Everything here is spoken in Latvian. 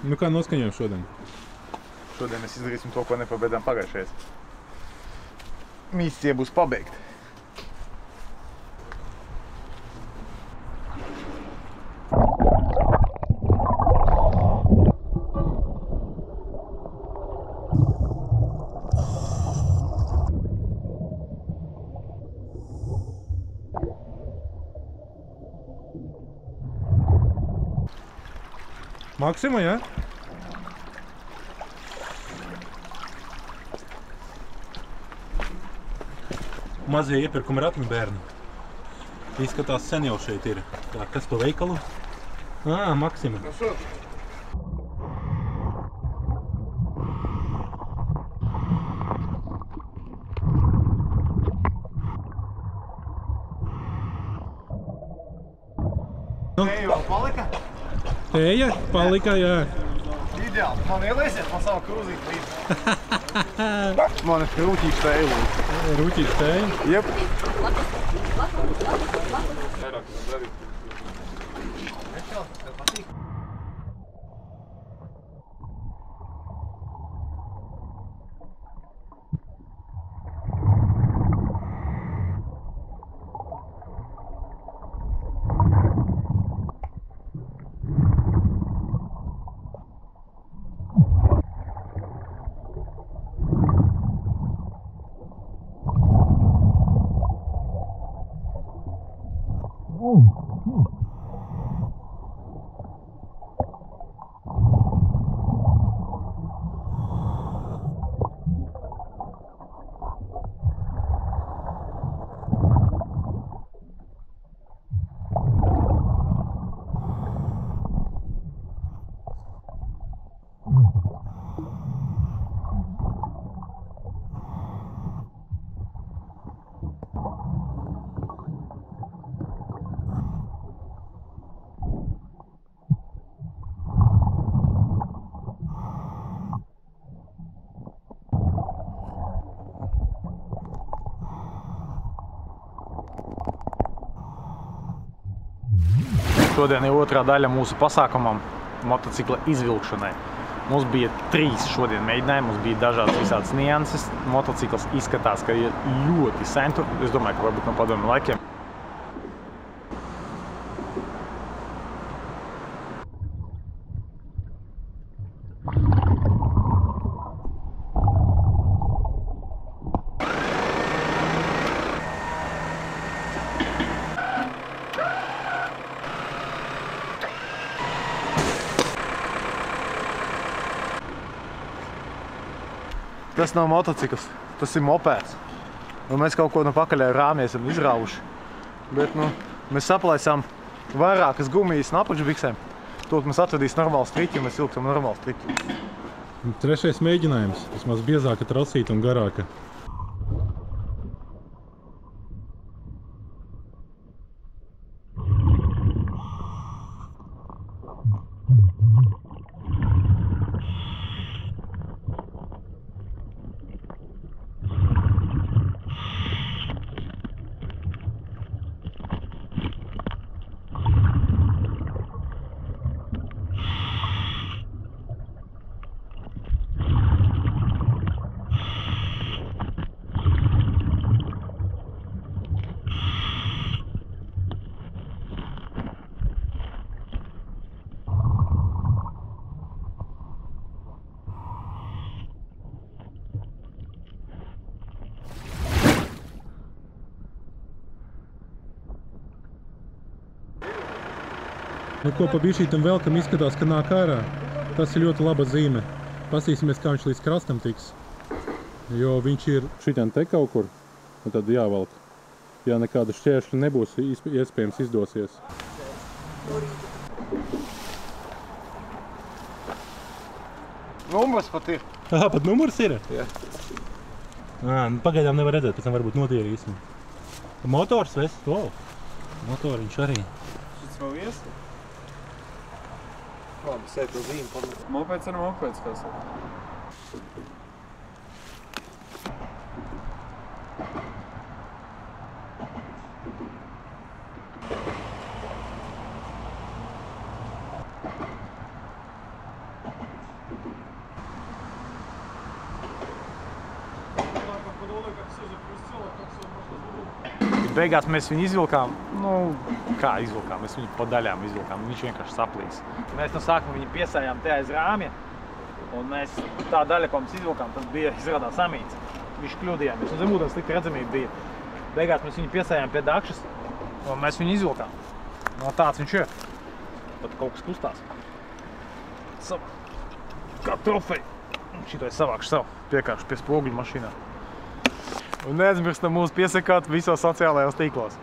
Nu kā noskaņojam šodien? Šodien mēs izdarīsim to, ko nepabeidām pagājušajās. Misija būs pabeigta. Maksima, jā? Mazie iepirkuma ratni bērni. Izskatās sen jau šeit ir. Tā, kas pa veikalu? Maksima. Tēja vēl palika? Tēja palika, jā. Ideāli. Man ieliesiet man savu krūzīti līdzi. Man ir rūķīša tēja līdzi. Rūķīša tēja? Jep. Šodien ir otrā daļa mūsu pasākumam motocikla izvilkšanai. Mums bija 3 šodien mēģinājumi, mums bija dažādas visādas nianses. Motocikls izskatās, ka ir ļoti sen tur. Es domāju, ka varbūt no padomju laikiem. Tas nav motocikls, tas ir mopēds. Un mēs kaut ko no pakaļ rāmī esam izrauši. Bet, mēs saplaisām vairākas gumijas un apačbiksēm. Tūlīt mēs atradīs normālu striķi un mēs ilgtam normālu striķi. 3. mēģinājums. Vismaz biezāka trasīta un garāka. Nu, ko pa bišķītam velkam izskatās, ka nāk ārā. Tas ir ļoti laba zīme. Pasīsimies, kā viņš līdz krastam tiks. Jo viņš ir šitien te kaut kur, un tad jāvelk. Ja nekāda šķēršļa nebūs, iespējams izdosies. Numurs pat ir. Pat numurs ir? Jā. Pagaidām nevar redzēt, pēc tam varbūt notīrīsim. Motors, ves? Motoriņš arī. Šis vēl vies? Labi, sēd to zīmi pamat. Mopēds ar mopēds, kā saka. Beigās mēs viņu izvilkām, kā izvilkām, mēs viņu pa daļām izvilkām, viņš vienkārši saplīs. Mēs no sākuma viņu piesājām te aiz rāmja, un mēs tā daļa, ko mēs izvilkām, tas bija izrādās amīts. Viņš kļūdījāmies, un zem ūdens slikta redzamība bija. Beigās mēs viņu piesājām pie dakšas, un mēs viņu izvilkām. No tāds viņš ir. Pat kaut kas kustās. Kā trofeju. Šito es savākšu savu, piekāršu pie spoguļu mašīnā. Un neaizmirstam mūs piesakāt visos sociālajos tīklos.